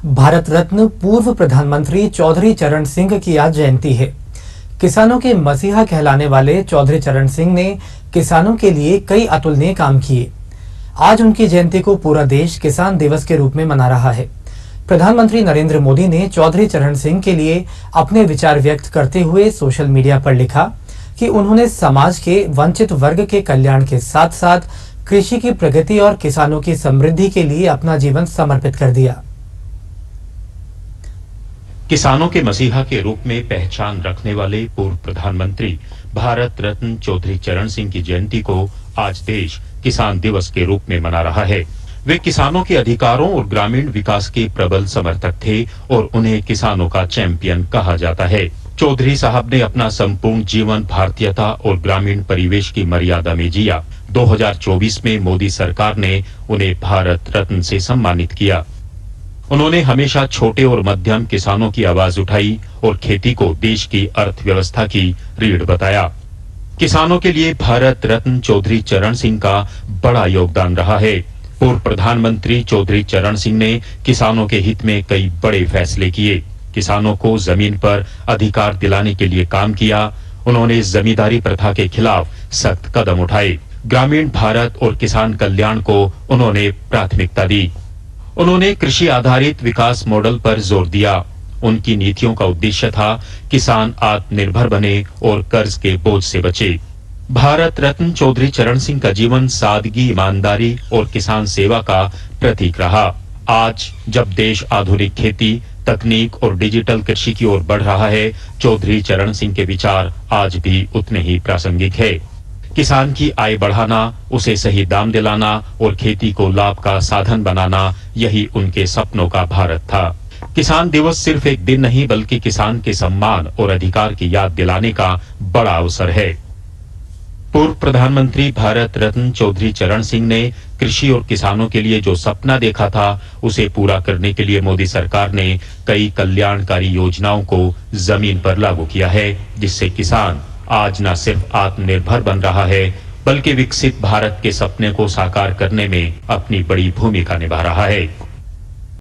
भारत रत्न पूर्व प्रधानमंत्री चौधरी चरण सिंह की आज जयंती है। किसानों के मसीहा कहलाने वाले चौधरी चरण सिंह ने किसानों के लिए कई अतुलनीय काम किए। आज उनकी जयंती को पूरा देश किसान दिवस के रूप में मना रहा है। प्रधानमंत्री नरेंद्र मोदी ने चौधरी चरण सिंह के लिए अपने विचार व्यक्त करते हुए सोशल मीडिया पर लिखा कि उन्होंने समाज के वंचित वर्ग के कल्याण के साथ साथ कृषि की प्रगति और किसानों की समृद्धि के लिए अपना जीवन समर्पित कर दिया। किसानों के मसीहा के रूप में पहचान रखने वाले पूर्व प्रधानमंत्री भारत रत्न चौधरी चरण सिंह की जयंती को आज देश किसान दिवस के रूप में मना रहा है। वे किसानों के अधिकारों और ग्रामीण विकास के प्रबल समर्थक थे और उन्हें किसानों का चैंपियन कहा जाता है। चौधरी साहब ने अपना संपूर्ण जीवन भारतीयता और ग्रामीण परिवेश की मर्यादा में जिया। 2024 में मोदी सरकार ने उन्हें भारत रत्न से सम्मानित किया। उन्होंने हमेशा छोटे और मध्यम किसानों की आवाज उठाई और खेती को देश की अर्थव्यवस्था की रीढ़ बताया। किसानों के लिए भारत रत्न चौधरी चरण सिंह का बड़ा योगदान रहा है। पूर्व प्रधानमंत्री चौधरी चरण सिंह ने किसानों के हित में कई बड़े फैसले किए। किसानों को जमीन पर अधिकार दिलाने के लिए काम किया। उन्होंने जमींदारी प्रथा के खिलाफ सख्त कदम उठाए। ग्रामीण भारत और किसान कल्याण को उन्होंने प्राथमिकता दी। उन्होंने कृषि आधारित विकास मॉडल पर जोर दिया। उनकी नीतियों का उद्देश्य था किसान आत्मनिर्भर बने और कर्ज के बोझ से बचे। भारत रत्न चौधरी चरण सिंह का जीवन सादगी, ईमानदारी और किसान सेवा का प्रतीक रहा। आज जब देश आधुनिक खेती, तकनीक और डिजिटल कृषि की ओर बढ़ रहा है, चौधरी चरण सिंह के विचार आज भी उतने ही प्रासंगिक है। किसान की आय बढ़ाना, उसे सही दाम दिलाना और खेती को लाभ का साधन बनाना, यही उनके सपनों का भारत था। किसान दिवस सिर्फ एक दिन नहीं बल्कि किसान के सम्मान और अधिकार की याद दिलाने का बड़ा अवसर है। पूर्व प्रधानमंत्री भारत रत्न चौधरी चरण सिंह ने कृषि और किसानों के लिए जो सपना देखा था, उसे पूरा करने के लिए मोदी सरकार ने कई कल्याणकारी योजनाओं को जमीन पर लागू किया है, जिससे किसान आज न सिर्फ आत्मनिर्भर बन रहा है बल्कि विकसित भारत के सपने को साकार करने में अपनी बड़ी भूमिका निभा रहा है।